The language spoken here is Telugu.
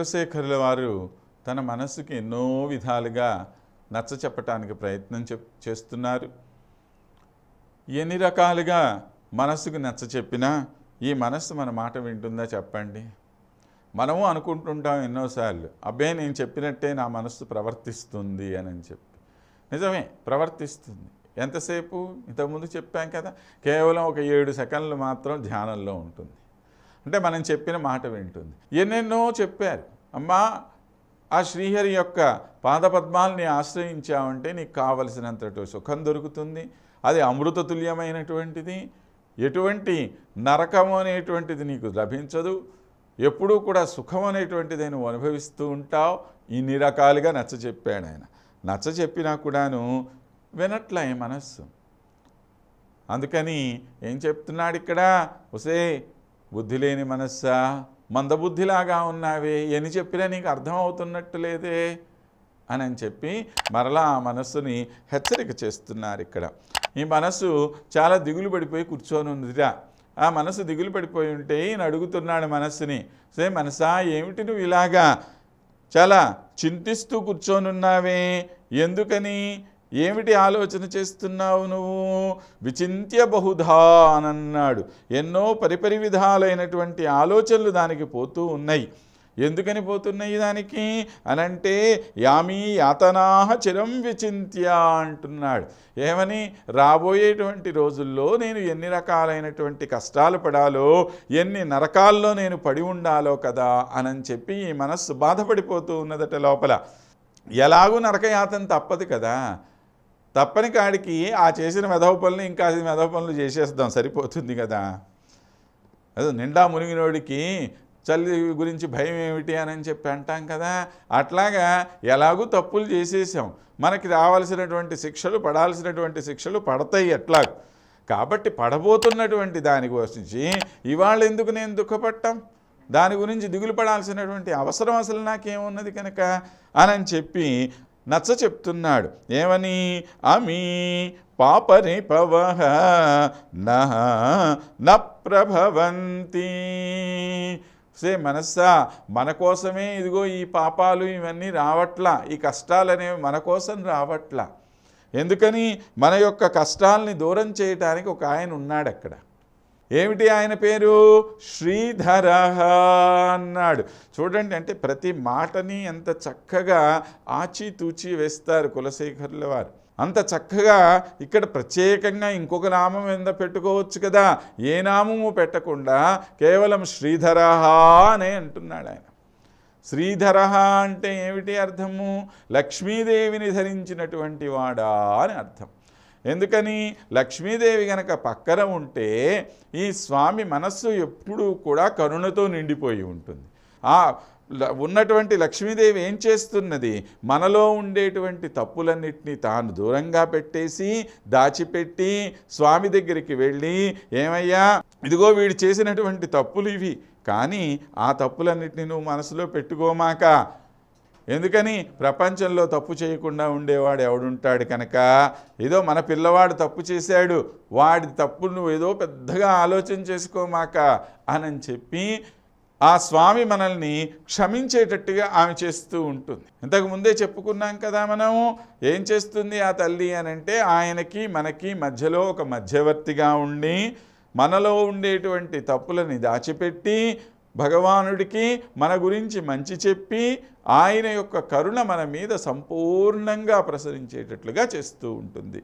కులశేఖరుల వారు తన మనస్సుకి ఎన్నో విధాలుగా నచ్చ చెప్పటానికి ప్రయత్నం చేస్తున్నారు. ఎన్ని రకాలుగా మనస్సుకు నచ్చ చెప్పినా ఈ మనస్సు మన మాట వింటుందా చెప్పండి? మనము అనుకుంటుంటాం ఎన్నోసార్లు, అబ్బే నేను చెప్పినట్టే నా మనస్సు ప్రవర్తిస్తుంది అని చెప్పి. నిజమే, ప్రవర్తిస్తుంది. ఎంతసేపు? ఇంతకుముందు చెప్పాం కదా, కేవలం ఒక 7 సెకండ్లు మాత్రం ధ్యానంలో ఉంటుంది. అంటే మనం చెప్పిన మాట వింటుంది. ఎన్నెన్నో చెప్పారు, అమ్మా ఆ శ్రీహరి యొక్క పాదపద్మాలని ఆశ్రయించావంటే నీకు కావలసినంత సుఖం దొరుకుతుంది, అది అమృతతుల్యమైనటువంటిది, ఎటువంటి నరకము అనేటువంటిది నీకు లభించదు, ఎప్పుడూ కూడా సుఖం అనేటువంటిది నువ్వు అనుభవిస్తూ ఉంటావు. ఇన్ని రకాలుగా నచ్చ చెప్పాడు ఆయన. నచ్చ చెప్పినా కూడాను వినట్లే మనస్సు. అందుకని ఏం చెప్తున్నాడు ఇక్కడ? ఒసే బుద్ధి లేని మనస్సా, మందబుద్ధిలాగా ఉన్నావే, ఎన్ని చెప్పినా నీకు అర్థమవుతున్నట్టు లేదే అని చెప్పి మరలా ఆ మనస్సుని హెచ్చరిక చేస్తున్నారు ఇక్కడ. ఈ మనస్సు చాలా దిగులు పడిపోయి కూర్చొని ఉందిరా. ఆ మనసు దిగులు పడిపోయి ఉంటే ఈయన అడుగుతున్నాడు మనస్సుని, సే మనసా ఏమిటి నువ్వు ఇలాగా చాలా చింతిస్తూ కూర్చొని ఉన్నావే, ఎందుకని, ఏమిటి ఆలోచన చేస్తున్నావు నువ్వు? విచింత్య బహుధా అన్నాడు. ఎన్నో పరిపరి విధాలైనటువంటి ఆలోచనలు దానికి పోతూ ఉన్నాయి. ఎందుకని పోతున్నాయి దానికి అనంటే, యామీ యాతనాహ చిరం విచింత్య అంటున్నాడు. ఏమని? రాబోయేటువంటి రోజుల్లో నేను ఎన్ని రకాలైనటువంటి కష్టాలు పడాలో, ఎన్ని నరకాల్లో నేను పడి ఉండాలో కదా అని చెప్పి ఈ మనస్సు బాధపడిపోతూ ఉన్నదట లోపల. ఎలాగూ నరకయాతన తప్పదు కదా, తప్పని కాడికి ఆ చేసిన మెదవ పనులు ఇంకా మెదవ పనులు చేసేద్దాం, సరిపోతుంది కదా. అదే నిండా మునిగినోడికి చల్లి గురించి భయం ఏమిటి అని చెప్పి అంటాం కదా. అట్లాగా ఎలాగూ తప్పులు చేసేసాం, మనకి రావాల్సినటువంటి శిక్షలు, పడాల్సినటువంటి శిక్షలు పడతాయి ఎట్లా. కాబట్టి పడబోతున్నటువంటి దాని గురించి ఇవాళ ఎందుకు నేను దుఃఖపడటం, దాని గురించి దిగులు పడాల్సినటువంటి అవసరం అసలు నాకేమున్నది కనుక అని చెప్పి నచ్చ చెప్తున్నాడు. ఏమని? అమీ పాపరి పవహ న ప్రభవంతి. సే మనస్సా, మన కోసమే ఇదిగో ఈ పాపాలు ఇవన్నీ రావట్లా, ఈ కష్టాలు అనేవి మన కోసం రావట్లా. ఎందుకని? మన యొక్క కష్టాలని దూరం చేయటానికి ఒక ఆయన ఉన్నాడు అక్కడ. ఏమిటి ఆయన పేరు? శ్రీధర అన్నాడు. చూడండి, అంటే ప్రతి మాటని ఎంత చక్కగా ఆచితూచి వేస్తారు కులశేఖరుల వారు. అంత చక్కగా ఇక్కడ ప్రత్యేకంగా ఇంకొక నామం ఎంత పెట్టుకోవచ్చు కదా, ఏ నామము పెట్టకుండా కేవలం శ్రీధర అనే అంటున్నాడు ఆయన. శ్రీధర అంటే ఏమిటి అర్థము? లక్ష్మీదేవిని ధరించినటువంటి వాడా అని అర్థం. ఎందుకని? లక్ష్మీదేవి గనక పక్కన ఉంటే ఈ స్వామి మనస్సు ఎప్పుడూ కూడా కరుణతో నిండిపోయి ఉంటుంది. ఆ ఉన్నటువంటి లక్ష్మీదేవి ఏం చేస్తున్నది? మనలో ఉండేటువంటి తప్పులన్నిటినీ తాను దూరంగా పెట్టేసి దాచిపెట్టి స్వామి దగ్గరికి వెళ్ళి, ఏమయ్యా ఇదిగో వీడు చేసినటువంటి తప్పులు ఇవి, కానీ ఆ తప్పులన్నిటినీ నువ్వు మనసులో పెట్టుకోమాక. ఎందుకని? ప్రపంచంలో తప్పు చేయకుండా ఉండేవాడు ఎవడుంటాడు కనుక, ఏదో మన పిల్లవాడు తప్పు చేశాడు, వాడి తప్పు నువ్వు ఏదో పెద్దగా ఆలోచన చేసుకోమాక అని చెప్పి ఆ స్వామి మనల్ని క్షమించేటట్టుగా ఆమె చేస్తూ ఉంటుంది. ఇంతకుముందే చెప్పుకున్నాం కదా మనం, ఏం చేస్తుంది ఆ తల్లి అనంటే, ఆయనకి మనకి మధ్యలో ఒక మధ్యవర్తిగా ఉండి మనలో ఉండేటువంటి తప్పులని దాచిపెట్టి భగవానుడికి మన గురించి మంచి చెప్పి ఆయన యొక్క కరుణ మన మీద సంపూర్ణంగా ప్రసరించేటట్లుగా చేస్తూ ఉంటుంది.